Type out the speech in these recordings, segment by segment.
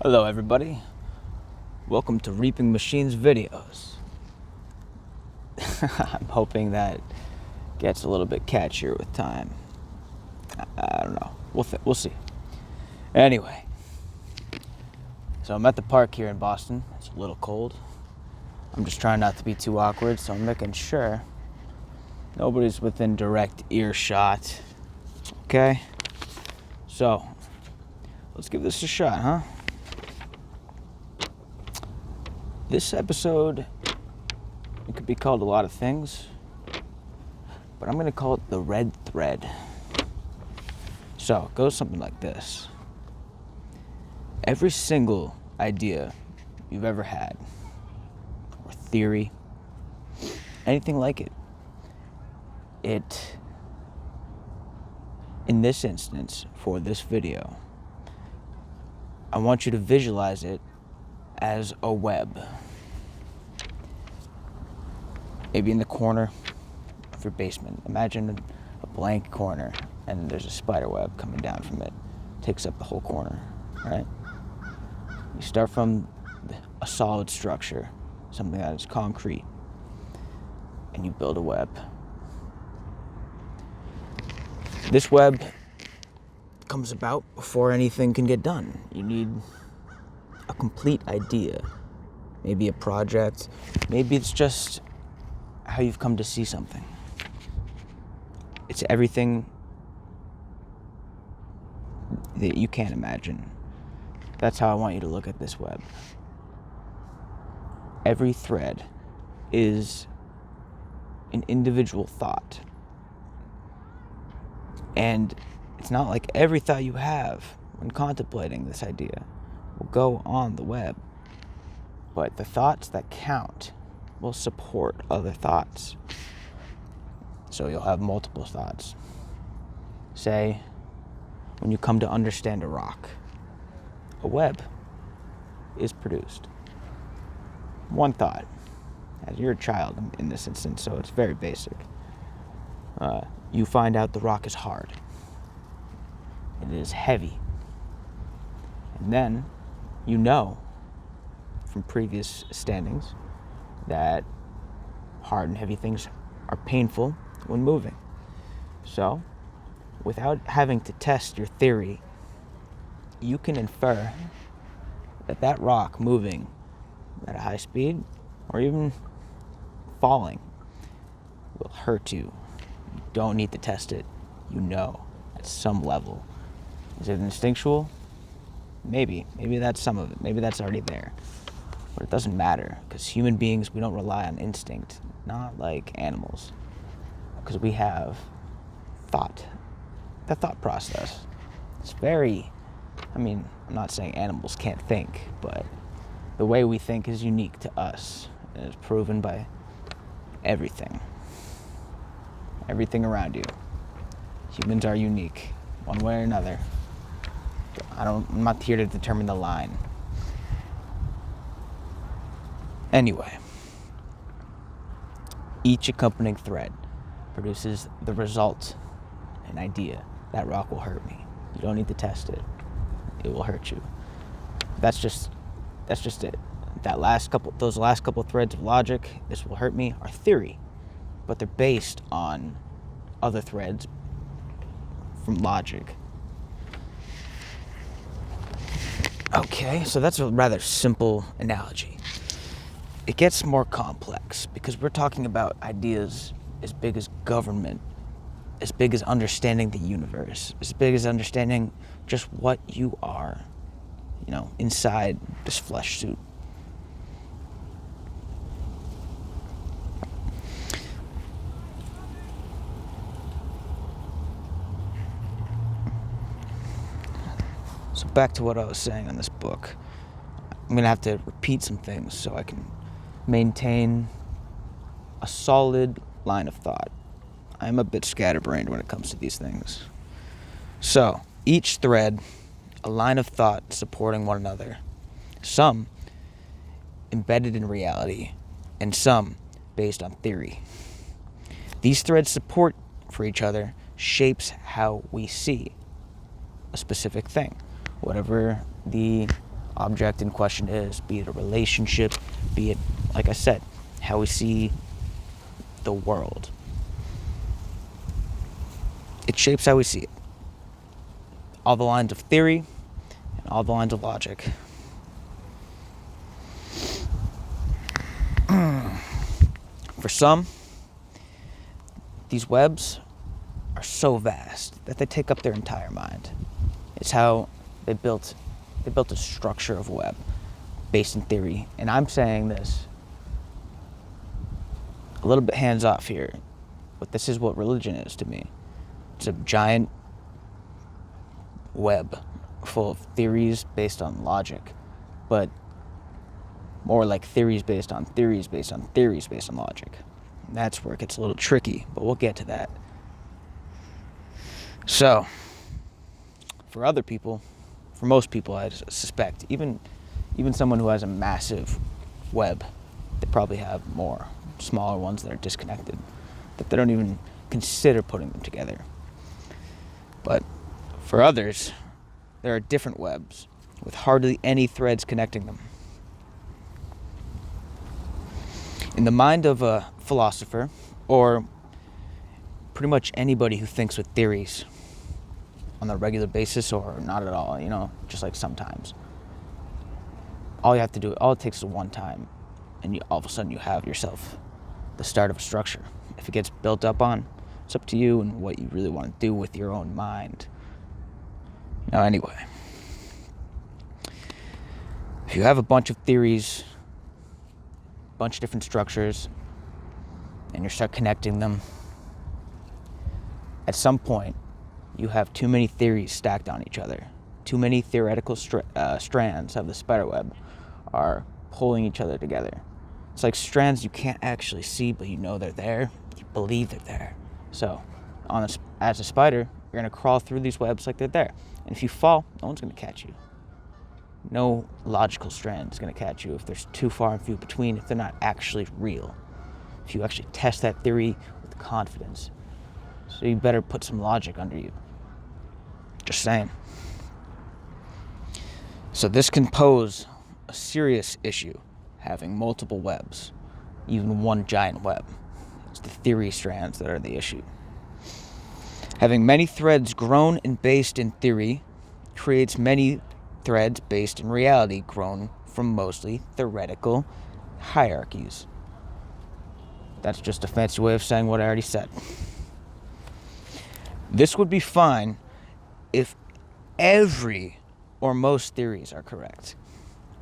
Hello everybody, welcome to Reaping videos. I'm hoping that gets a little bit catchier with time. I don't know, we'll see. Anyway, so I'm at the park here in Boston. It's a little cold. I'm just trying not to be too awkward, so I'm making sure nobody's within direct earshot. Okay, so let's give this a shot, huh? This episode, it could be called a lot of things, but I'm going to call it the red thread. So it goes something like this. Every single idea you've ever had, or theory, anything like it, in this instance, for this video, I want you to visualize it as a web. Maybe in the corner of your basement. Imagine a blank corner and there's a spider web coming down from it. Takes up the whole corner, right? You start from a solid structure, something that is concrete, and you build a web. This web comes about before anything can get done. You need a complete idea, maybe a project, maybe it's just how you've come to see something. It's everything that you can't imagine. That's how I want you to look at this web. Every thread is an individual thought. And it's not like every thought you have when contemplating this idea will go on the web, but the thoughts that count will support other thoughts. So you'll have multiple thoughts. Say, when you come to understand a rock, a web is produced. One thought, as you're a child in this instance, so it's very basic. You find out the rock is hard. It is heavy. And then you know from previous standings that hard and heavy things are painful when moving. So, without having to test your theory, you can infer that that rock moving at a high speed or even falling will hurt you. You don't need to test it. You know at some level. Is it instinctual? Maybe that's some of it. Maybe that's already there. But it doesn't matter, because human beings, we don't rely on instinct, not like animals. Because we have thought, the thought process. It's very, I'm not saying animals can't think, but the way we think is unique to us. And it's proven by everything. Everything around you. Humans are unique, one way or another. I'm not here to determine the line. Anyway, each accompanying thread produces the result, an idea. That rock will hurt me. You don't need to test it. It will hurt you. That's just it. Those last couple threads of logic, this will hurt me, are theory, but they're based on other threads from logic. Okay, so that's a rather simple analogy. It gets more complex because we're talking about ideas as big as government, as big as understanding the universe, as big as understanding just what you are, inside this flesh suit. So back to what I was saying on this book. I'm going to have to repeat some things so I can maintain a solid line of thought. I'm a bit scatterbrained when it comes to these things. So, each thread, a line of thought supporting one another. Some embedded in reality, and some based on theory. These threads support for each other shapes how we see a specific thing. Whatever the object in question is, be it a relationship, be it, like I said, how we see the world. It shapes how we see it. All the lines of theory and all the lines of logic. For some, these webs are so vast that they take up their entire mind. It's how they built a structure of web based in theory. And I'm saying this a little bit hands off here, but this is what religion is to me. It's a giant web full of theories based on logic, but more like theories based on theories based on theories based on logic. And that's where it gets a little tricky, but we'll get to that. So, for other people, for most people, I suspect, even someone who has a massive web, they probably have more smaller ones that are disconnected, that they don't even consider putting them together. But for others, there are different webs with hardly any threads connecting them. In the mind of a philosopher, or pretty much anybody who thinks with theories on a regular basis or not at all, just like sometimes, all it takes is one time, and all of a sudden you have yourself the start of a structure. If it gets built up on, it's up to you and what you really want to do with your own mind. Now, anyway, if you have a bunch of theories, a bunch of different structures, and you start connecting them, at some point, you have too many theories stacked on each other. Too many theoretical strands of the spiderweb are pulling each other together. It's like strands you can't actually see, but you know they're there. You believe they're there. So, as a spider, you're going to crawl through these webs like they're there. And if you fall, no one's going to catch you. No logical strand is going to catch you if there's too far and few between, if they're not actually real. If you actually test that theory with confidence. So you better put some logic under you. Just saying. So this can pose a serious issue, having multiple webs, even one giant web. It's the theory strands that are the issue. Having many threads grown and based in theory creates many threads based in reality, grown from mostly theoretical hierarchies. That's just a fancy way of saying what I already said. This would be fine if every or most theories are correct,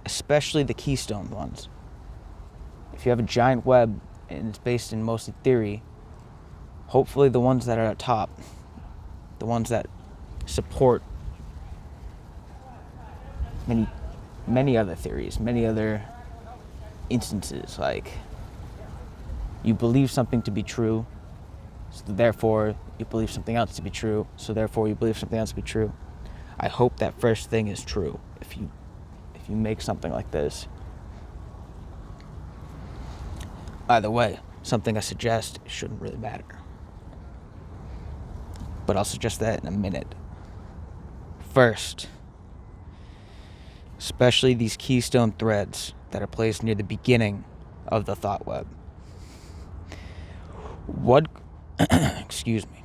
especially the keystone ones. If you have a giant web and it's based in mostly theory, hopefully the ones that are at top, the ones that support many other theories, many other instances, like you believe something to be true, so therefore you believe something else to be true, so therefore you believe something else to be true. I hope that first thing is true if you make something like this. Either way, something I suggest shouldn't really matter. But I'll suggest that in a minute. First, especially these keystone threads that are placed near the beginning of the thought web. Excuse me.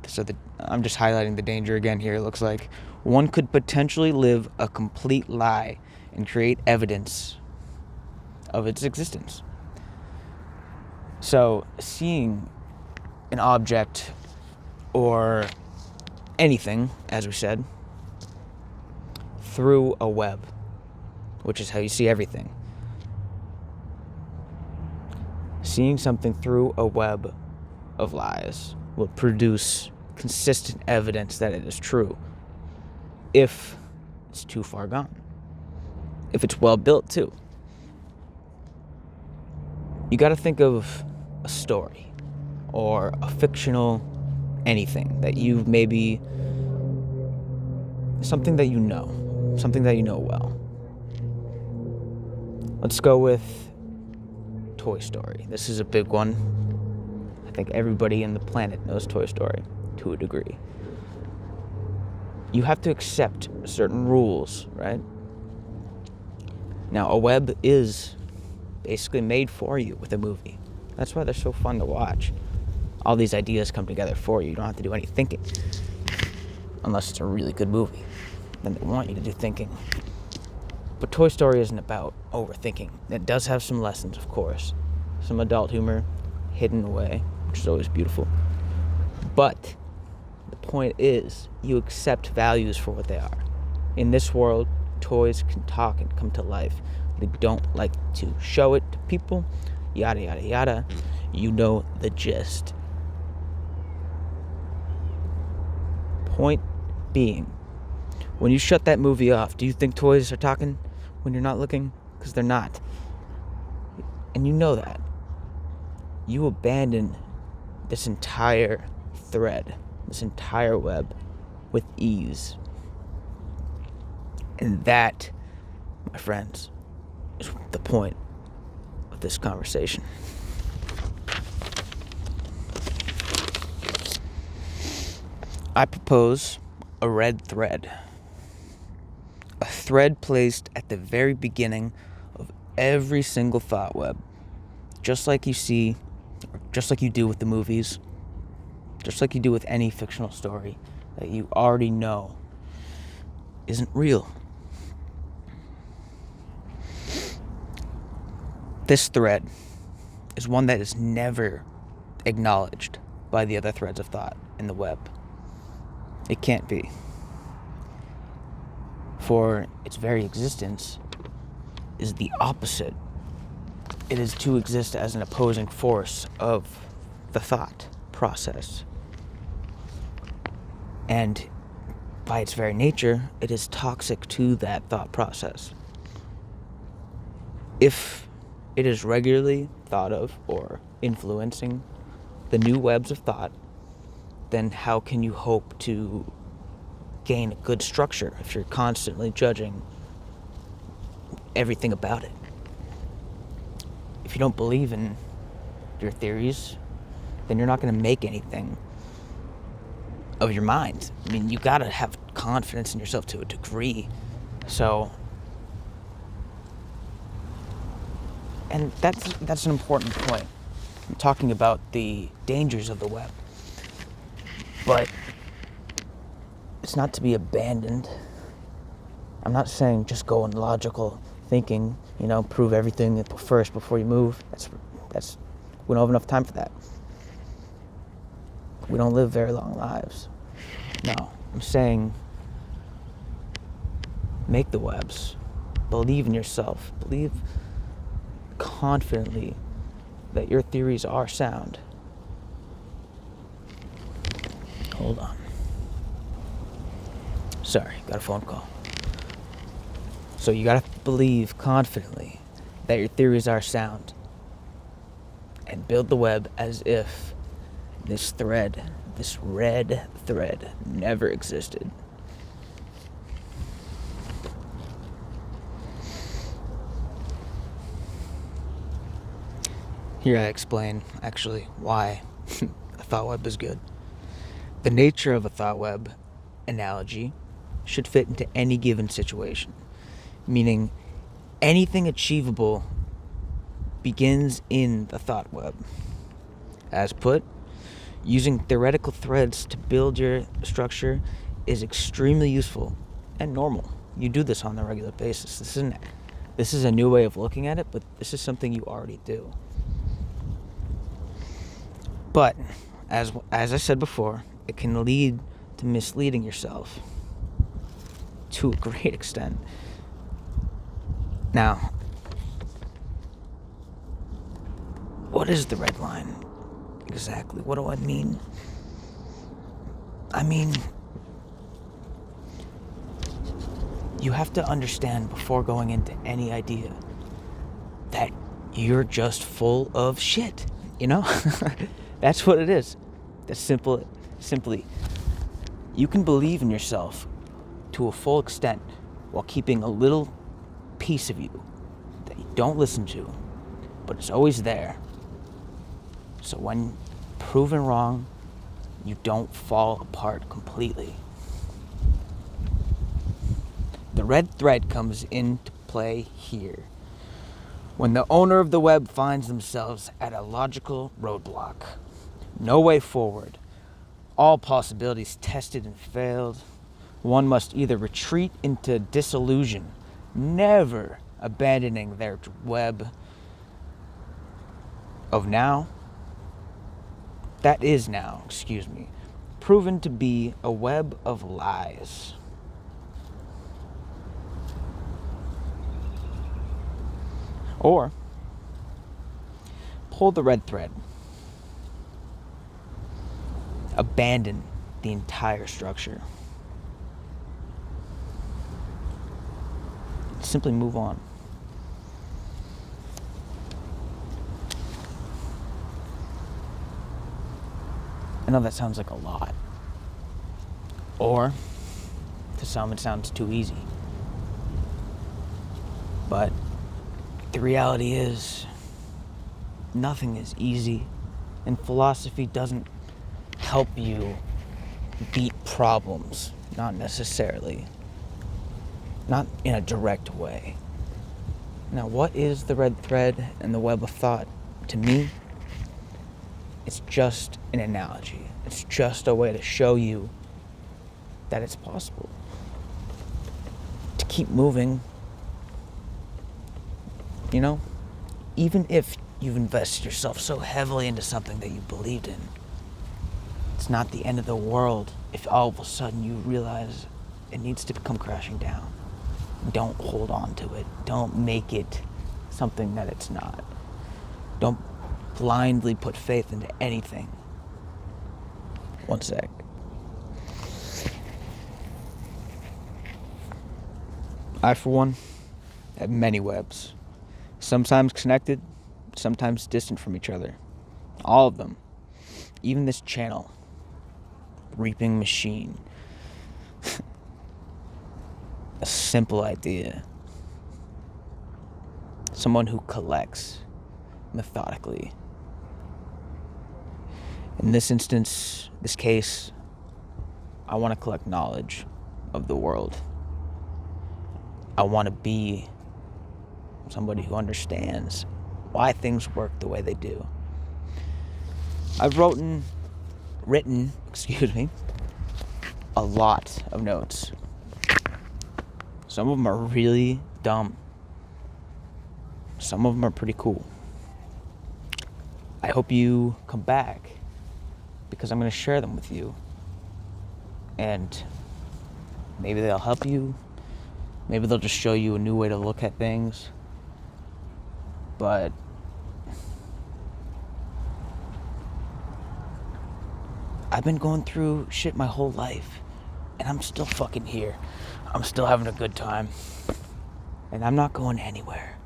So I'm just highlighting the danger again here. It looks like one could potentially live a complete lie and create evidence of its existence. So seeing an object or anything, as we said, through a web, which is how you see everything. Seeing something through a web of lies will produce consistent evidence that it is true if it's too far gone, if it's well built too. You got to think of a story or a fictional anything that you've maybe, something that you know well. Let's go with Toy Story. This is a big one. I think everybody in the planet knows Toy Story to a degree. You have to accept certain rules, right? Now, a web is basically made for you with a movie. That's why they're so fun to watch. All these ideas come together for you. You don't have to do any thinking. Unless it's a really good movie. Then they want you to do thinking. But Toy Story isn't about overthinking. It does have some lessons, of course. Some adult humor hidden away, which is always beautiful. But the point is, you accept values for what they are. In this world, toys can talk and come to life. They don't like to show it to people. Yada, yada, yada. You know the gist. Point being, when you shut that movie off, do you think toys are talking when you're not looking? Because they're not. And you know that. You abandon this entire thread, this entire web, with ease. And that, my friends, is the point of this conversation. I propose a red thread. A thread placed at the very beginning of every single thought web. Just like you see, just like you do with the movies, just like you do with any fictional story that you already know isn't real. This thread is one that is never acknowledged by the other threads of thought in the web. It can't be. For its very existence is the opposite. It is to exist as an opposing force of the thought process. And by its very nature, it is toxic to that thought process. If it is regularly thought of or influencing the new webs of thought, then how can you hope to gain a good structure if you're constantly judging everything about it? If you don't believe in your theories, then you're not going to make anything of your mind. I mean, you got to have confidence in yourself to a degree. So, and that's an important point. I'm talking about the dangers of the web. But it's not to be abandoned. I'm not saying just go in logical thinking, prove everything first before you move. That's we don't have enough time for that. We don't live very long lives. No, I'm saying make the webs. Believe in yourself. Believe confidently that your theories are sound. Hold on. Sorry, got a phone call. So you gotta believe confidently that your theories are sound. And build the web as if this thread, this red thread, never existed. Here I explain, actually, why a thought web is good. The nature of a thought web analogy should fit into any given situation, meaning anything achievable begins in the thought web. As put, using theoretical threads to build your structure is extremely useful and normal. You do this on a regular basis. This is a new way of looking at it, but this is something you already do. But, as I said before, it can lead to misleading yourself to a great extent. Now, what is the red line exactly? What do I mean? I mean, you have to understand before going into any idea that you're just full of shit, That's what it is. That's simply, you can believe in yourself to a full extent while keeping a little piece of you that you don't listen to, but it's always there. So when proven wrong, you don't fall apart completely. The red thread comes into play here. When the owner of the web finds themselves at a logical roadblock, no way forward, all possibilities tested and failed, one must either retreat into disillusion, never abandoning their web of now, proven to be a web of lies. Or pull the red thread. Abandon the entire structure. Simply move on. I know that sounds like a lot. Or, to some, it sounds too easy. But the reality is, nothing is easy, and philosophy doesn't help you beat problems, not necessarily. Not in a direct way. Now, what is the red thread and the web of thought? To me, it's just an analogy. It's just a way to show you that it's possible to keep moving, even if you've invested yourself so heavily into something that you believed in. It's not the end of the world if all of a sudden you realize it needs to come crashing down. Don't hold on to it. Don't make it something that it's not. Don't blindly put faith into anything. One sec. I, for one, have many webs. Sometimes connected, sometimes distant from each other. All of them. Even this channel. Reaping machine. A simple idea. Someone who collects methodically. In this instance, this case, I want to collect knowledge of the world. I want to be somebody who understands why things work the way they do. I've written, a lot of notes. Some of them are really dumb. Some of them are pretty cool. I hope you come back because I'm going to share them with you. And maybe they'll help you. Maybe they'll just show you a new way to look at things. But I've been going through shit my whole life. And I'm still fucking here. I'm still having a good time. And I'm not going anywhere.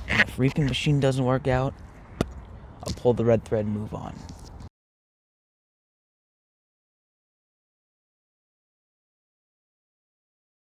And if Reaping Machine doesn't work out, I'll pull the red thread and move on.